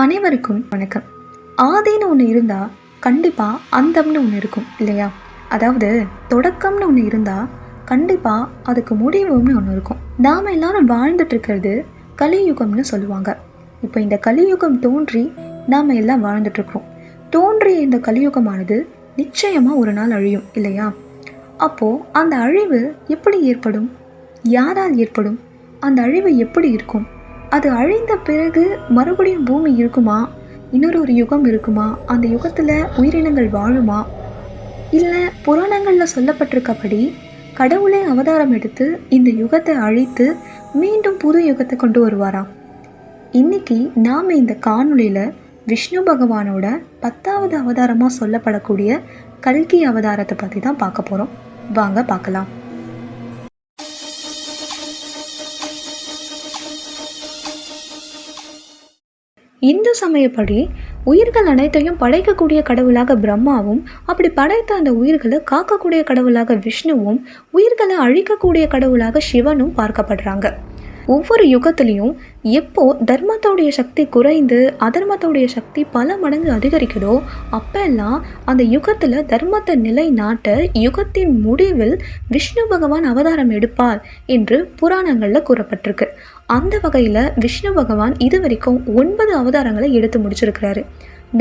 அனைவருக்கும் வணக்கம். ஆதின்னு ஒன்று இருந்தால் கண்டிப்பாக அந்தம்னு ஒன்று இருக்கும் இல்லையா? அதாவது தொடக்கம்னு ஒன்று இருந்தால் கண்டிப்பாக அதுக்கு முடிவுன்னு ஒன்று இருக்கும். நாம் எல்லாரும் வாழ்ந்துட்டு இருக்கிறது கலியுகம்னு சொல்லுவாங்க. இப்போ இந்த கலியுகம் தோன்றி நாம் எல்லாம் வாழ்ந்துட்டுருக்கோம். தோன்றிய இந்த கலியுகமானது நிச்சயமாக ஒரு நாள் அழியும் இல்லையா? அப்போது அந்த அழிவு எப்படி ஏற்படும்? யாரால் ஏற்படும்? அந்த அழிவு எப்படி இருக்கும்? அது அழிந்த பிறகு மறுபடியும் பூமி இருக்குமா? இன்னொரு யுகம் இருக்குமா? அந்த யுகத்தில் உயிரினங்கள் வாழுமா? இல்லை புராணங்களில் சொல்லப்பட்டிருக்கப்படி கடவுளே அவதாரம் எடுத்து இந்த யுகத்தை அழித்து மீண்டும் புது யுகத்தை கொண்டு வருவாரா? இன்னைக்கு நாம் இந்த காணொளியில் விஷ்ணு பகவானோட 10வது அவதாரமாக சொல்லப்படக்கூடிய கல்கி அவதாரத்தை பற்றி தான் பார்க்க போகிறோம். வாங்க பார்க்கலாம். இந்து சமயப்படி உயிர்கள் அனைத்தையும் படைக்கக்கூடிய கடவுளாக பிரம்மாவும், அப்படி படைத்த அந்த உயிர்களை காக்கக்கூடிய கடவுளாக விஷ்ணுவும், உயிர்களை அழிக்கக்கூடிய கடவுளாக சிவனும் பார்க்கப்படுறாங்க. ஒவ்வொரு யுகத்திலையும் எப்போ தர்மத்தோடைய சக்தி குறைந்து அதர்மத்தோடைய சக்தி பல மடங்கு அதிகரிக்குதோ அப்பெல்லாம் அந்த யுகத்தில் தர்மத்தை நிலைநாட்ட யுகத்தின் முடிவில் விஷ்ணு பகவான் அவதாரம் எடுப்பார் என்று புராணங்களில் கூறப்பட்டிருக்கு. அந்த வகையில் விஷ்ணு பகவான் இது வரைக்கும் 9 அவதாரங்களை எடுத்து முடிச்சிருக்கிறாரு.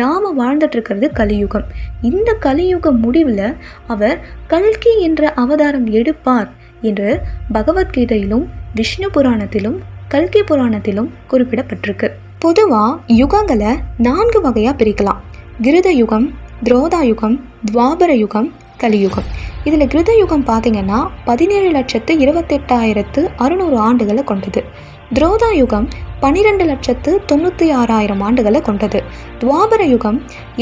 நாம் வாழ்ந்துட்டு இருக்கிறது கலியுகம். இந்த கலியுக முடிவில் அவர் கல்கி என்ற அவதாரம் எடுப்பார் என்று பகவத்கீதையிலும் விஷ்ணு புராணத்திலும் கல்கி புராணத்திலும் குறிப்பிடப்பட்டிருக்கு. பொதுவாக யுகங்களை 4 வகையாக பிரிக்கலாம். கிருத யுகம், துரோதா யுகம், துவாபர யுகம், கலியுகம். இதில் கிருத யுகம் பார்த்தீங்கன்னா 17,28,600 ஆண்டுகளை கொண்டது. துரோதா யுகம் 12,96,000 ஆண்டுகளை கொண்டது. துவாபர யுகம்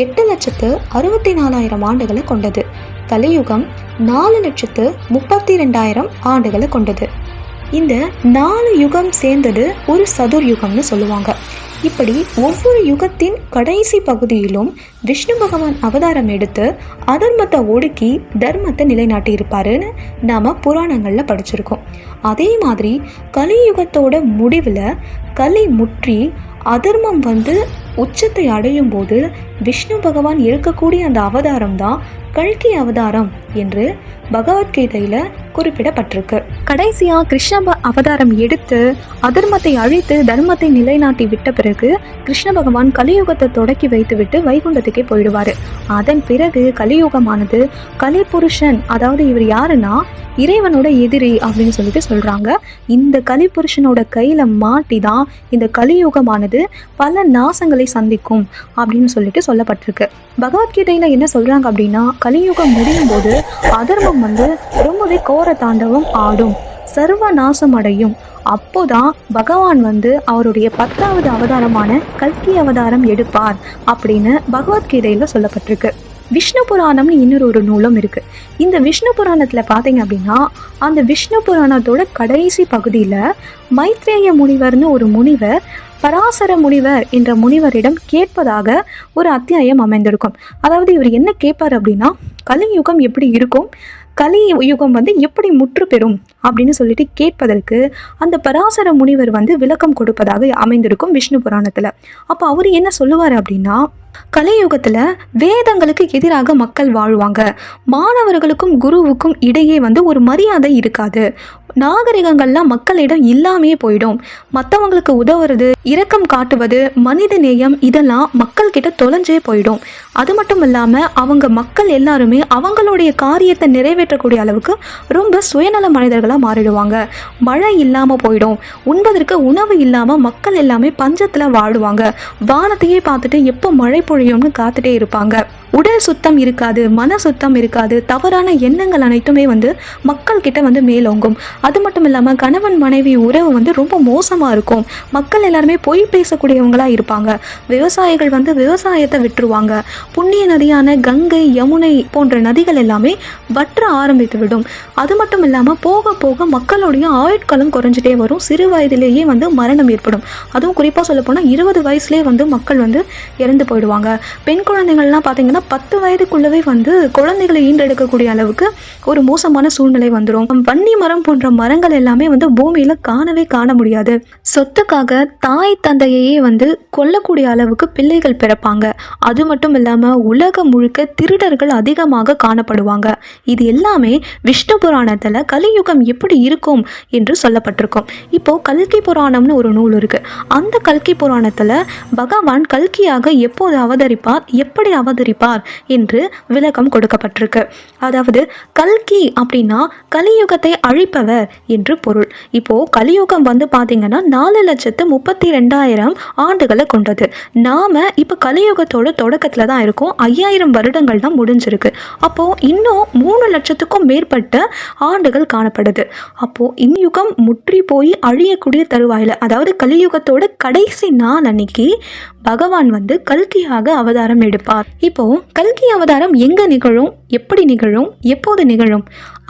8,64,000 ஆண்டுகளை கொண்டது. கலியுகம் 4,32,000 ஆண்டுகளை கொண்டது. இந்த 4 யுகம் சேர்ந்தது ஒரு சதுர் யுகம்னு சொல்லுவாங்க. இப்படி ஒவ்வொரு யுகத்தின் கடைசி பகுதியிலும் விஷ்ணு பகவான் அவதாரம் எடுத்து அதர்மத்தை ஒடுக்கி தர்மத்தை நிலைநாட்டி இருப்பாருன்னு நாம் புராணங்களில் படிச்சிருக்கோம். அதே மாதிரி கலியுகத்தோட முடிவில் கலி முற்றி அதர்மம் உச்சத்தை அடையும் போது விஷ்ணு பகவான் இருக்கக்கூடிய அந்த அவதாரம் தான் கல்கி அவதாரம் என்று பகவத்கீதையில குறிப்பிடப்பட்டிருக்கு. கடைசியா கிருஷ்ண அவதாரம் எடுத்து அதர்மத்தை அழித்து தர்மத்தை நிலைநாட்டி விட்ட பிறகு கிருஷ்ண பகவான் கலியுகத்தை தொடக்கி வைத்து விட்டு வைகுண்டத்துக்கே போயிடுவாரு. அதன் பிறகு கலியுகமானது கலிபுருஷன், அதாவது இவர் யாருன்னா இறைவனோட எதிரி அப்படின்னு சொல்லிட்டு சொல்றாங்க. இந்த கலிபுருஷனோட கையில மாட்டி தான் இந்த கலியுகமானது பல நாசங்களை சந்திக்கும் அப்படின்னு சொல்லிட்டு சொல்லப்பட்டிருக்கு. பகவத்கீதையில என்ன சொல்றாங்க அப்படின்னா, கலியுகம் முடியும் போது அதர்மம் ரொம்பவே கோர தாண்டவம் ஆடும், சர்வ நாசம் அடையும். அப்போதான் பகவான் அவருடைய 10வது அவதாரமான கல்கி அவதாரம் எடுப்பார் அப்படின்னு பகவத்கீதையில சொல்லப்பட்டிருக்கு. விஷ்ணு புராணம்னு இன்னொரு நூலும் இருக்கு. இந்த விஷ்ணு புராணத்துல பாத்தீங்க அப்படின்னா, அந்த விஷ்ணு புராணத்தோட கடைசி பகுதியில மைத்ரேய முனிவர்னு ஒரு முனிவர் பராசர முனிவர் என்ற முனிவரிடம் கேட்பதாக ஒரு அத்தியாயம் அமைந்திருக்கும். அதாவது இவர் என்ன கேட்பார் அப்படின்னா, கலியுகம் எப்படி இருக்கும், கலியுகம் எப்படி முற்று பெறும் அப்படின்னு சொல்லிட்டு கேட்பதற்கு அந்த பராசர முனிவர் விளக்கம் கொடுப்பதாக அமைந்திருக்கும் விஷ்ணு புராணத்துல. அப்போ அவர் என்ன சொல்லுவார் அப்படின்னா, கலியுகத்துல வேதங்களுக்கு எதிராக மக்கள் வாழ்வாங்க, மாணவர்களுக்கும் குருவுக்கும் இடையே ஒரு மரியாதை இருக்காது, நாகரிகங்கள்லாம் மக்களிடம் இல்லாமையே போயிடும், மற்றவங்களுக்கு உதவுறது, இரக்கம் காட்டுவது, மனித நேயம் இதெல்லாம் மக்கள் கிட்ட தொலைஞ்சே போயிடும். அது மட்டும் இல்லாமல் அவங்க மக்கள் எல்லாருமே அவங்களுடைய காரியத்தை நிறைவேற்றக்கூடிய அளவுக்கு ரொம்ப சுயநல மனிதர்களாக மாறிடுவாங்க. மழை இல்லாமல் போயிடும், உண்பதற்கு உணவு இல்லாமல் மக்கள் எல்லாமே பஞ்சத்தில் வாடுவாங்க, வானத்தையே பார்த்துட்டு எப்போ மழை பொழியும்னு காத்துட்டே இருப்பாங்க. உடல் சுத்தம் இருக்காது, மன சுத்தம் இருக்காது, தவறான எண்ணங்கள் அனைத்துமே மக்கள் கிட்ட மேலோங்கும். அது மட்டும் இல்லாமல் கணவன் மனைவி உறவு ரொம்ப மோசமாக இருக்கும். மக்கள் எல்லாருமே பொய் பேசக்கூடியவங்களா இருப்பாங்க. விவசாயிகள் விவசாயத்தை விட்டுருவாங்க. புண்ணிய நதியான கங்கை, யமுனை போன்ற நதிகள் எல்லாமே வற்ற ஆரம்பித்து விடும். அது மட்டும் இல்லாமல் போக போக மக்களுடைய ஆயுட்காலம் குறைஞ்சிட்டே வரும். சிறு வயதிலேயே மரணம் ஏற்படும். அதுவும் குறிப்பாக சொல்ல போனால் 20 வயசுலேயே மக்கள் இறந்து போயிடுவாங்க. பெண் குழந்தைகள்லாம் பார்த்தீங்கன்னா 10 வயதுக்குள்ளவே குழந்தைகளை ஈன்றெடுக்கக்கூடிய அளவுக்கு ஒரு மோசமான சூழ்நிலை வந்துடும். வன்னி மரம் போன்ற மரங்கள் எல்லாமே வந்து பூமியில் காண முடியாது. சொத்துக்காக தாய் தந்தையையே வந்து கொல்லக்கூடிய அளவுக்கு பிள்ளைகள் பிறப்பாங்க. அது மட்டும் இல்லாமல் உலகம் முழுக்க திருடர்கள் அதிகமாக காணப்படுவாங்க. இது எல்லாமே விஷ்ணு புராணத்தில் கலியுகம் எப்படி இருக்கும் என்று சொல்லப்பட்டிருக்கும். இப்போது கல்கி புராணம்னு ஒரு நூல் இருக்குது. அந்த கல்கி புராணத்தில் பகவான் கல்கியாக எப்போது அவதரிப்பார், எப்படி அவதரிப்பார் என்று விளக்கம் கொடுக்கப்பட்டிருக்கு. அதாவது கல்கி அப்படின்னா கலியுகத்தை அழிப்பவர் என்று பொருள். இப்போது கலியுகம் வந்து பார்த்தீங்கன்னா 4,32,000 ஆண்டுகளை கொண்டது. நாம் இப்போ கலியுகத்தோட தொடக்கத்தில் தான் இருக்கோம். 5000 வருடங்கள் தான் முடிஞ்சிருக்கு. அப்போது இன்னும் 3 லட்சத்துக்கும் மேற்பட்ட ஆண்டுகள் காணப்படுது. அப்போது இந்த யுகம் முற்றி போய் அழியக்கூடிய தருவாயில், அதாவது கலியுகத்தோட கடைசி நாள் அன்னைக்கு பகவான் வந்து கல்கியாக அவதாரம் எடுப்பார். இப்போ கல்கி அவதாரம் எங்க நிகழும், எப்படி நிகழும், எப்போது நிகழும்,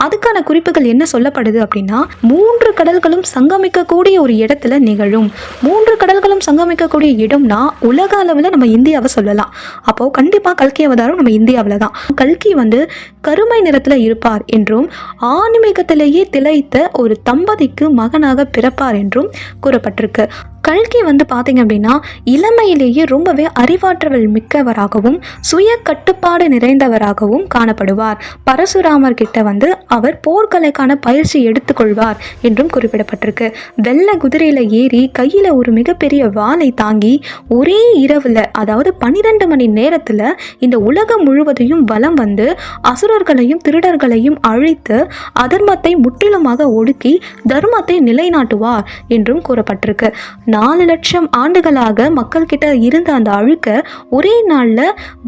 அதுக்கான குறிப்புகள் என்ன சொல்லப்படுது அப்படின்னா 3 கடல்களும் சங்கமிக்கக்கூடிய ஒரு இடத்துல நிகழும். 3 கடல்களும் சங்கமிக்கக்கூடிய இடம்னா உலக அளவில் நம்ம இந்தியாவை சொல்லலாம். அப்போ கண்டிப்பா கல்கி அவதாரம் நம்ம இந்தியாவில் தான். கல்கி வந்து கருமை நிறத்தில் இருப்பார் என்றும் ஆன்மீகத்திலேயே திளைத்த ஒரு தம்பதிக்கு மகனாக பிறப்பார் என்றும் கூறப்பட்டிருக்கு. கல்கி வந்து பார்த்தீங்க அப்படின்னா இளமையிலேயே ரொம்பவே அறிவாற்றல் மிக்கவராகவும் சுய கட்டுப்பாடு நிறைந்தவராகவும் காணப்படுவார். பரசுராமர் கிட்ட வந்து அவர் போர்க்கலைக்கான பயிற்சி எடுத்துக்கொள்வார் என்றும் குறிப்பிடப்பட்டிருக்கு. வெள்ளை குதிரையில ஏறி கையில ஒரு மிகப்பெரிய வாளை தாங்கி ஒரே இரவுல, அதாவது 12 மணி நேரத்துல இந்த உலகம் முழுவதையும் வலம் வந்து அசுரர்களையும் திருடர்களையும் அழித்து அதர்மத்தை முற்றிலுமாக ஒடுக்கி தர்மத்தை நிலைநாட்டுவார் என்றும் கூறப்பட்டிருக்கு. 4 லட்சம் ஆண்டுகளாக மக்கள் கிட்ட இருந்த அந்த அழுக்க ஒரே நாள்ல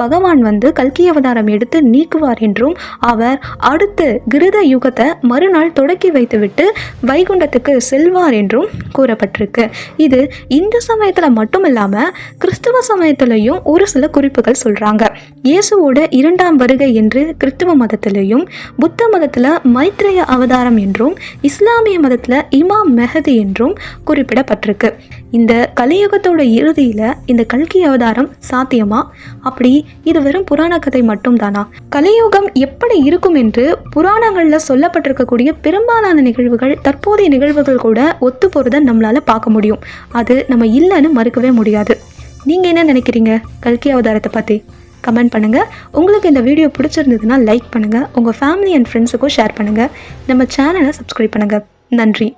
பகவான் வந்து கல்கி அவதாரம் எடுத்து நீக்குவார் என்றும் அவர் அடுத்து கிருத யுகத்தை மறுநாள் தொடக்கி வைத்துவிட்டு வைகுண்டத்துக்கு செல்வார் என்றும் கூறப்பட்டிருக்கு. இது இந்து சமயத்துல மட்டும் இல்லாம கிறிஸ்துவ சமயத்திலையும் ஒரு சில குறிப்புகள் சொல்றாங்க. இயேசுவோட 2ஆம் வருகை என்று கிறிஸ்துவ மதத்திலையும், புத்த மதத்துல மைத்ரேய அவதாரம் என்றும், இஸ்லாமிய மதத்துல இமாம் மெஹதி என்றும் குறிப்பிடப்பட்டிருக்கு. இந்த கலியுகத்தோட இறுதியில இந்த கல்கி அவதாரம் சாத்தியமா? அப்படி இது வெறும் புராண கதை மட்டும் தானா? கலியுகம் எப்படி இருக்கும் என்று புராணங்கள்ல சொல்லப்பட்டிருக்கக்கூடிய பெரும்பாலான நிகழ்வுகள் தற்போதைய நிகழ்வுகள் கூட ஒத்து போறதை நம்மளால பார்க்க முடியும். அது நம்ம இல்லைன்னு மறுக்கவே முடியாது. நீங்க என்ன நினைக்கிறீங்க கல்கி அவதாரத்தை பத்தி? கமெண்ட் பண்ணுங்க. உங்களுக்கு இந்த வீடியோ பிடிச்சிருந்ததுன்னா லைக் பண்ணுங்க. உங்க ஃபேமிலி அண்ட் ஃப்ரெண்ட்ஸுக்கும் ஷேர் பண்ணுங்க. நம்ம சேனலை சப்ஸ்கிரைப் பண்ணுங்க. நன்றி.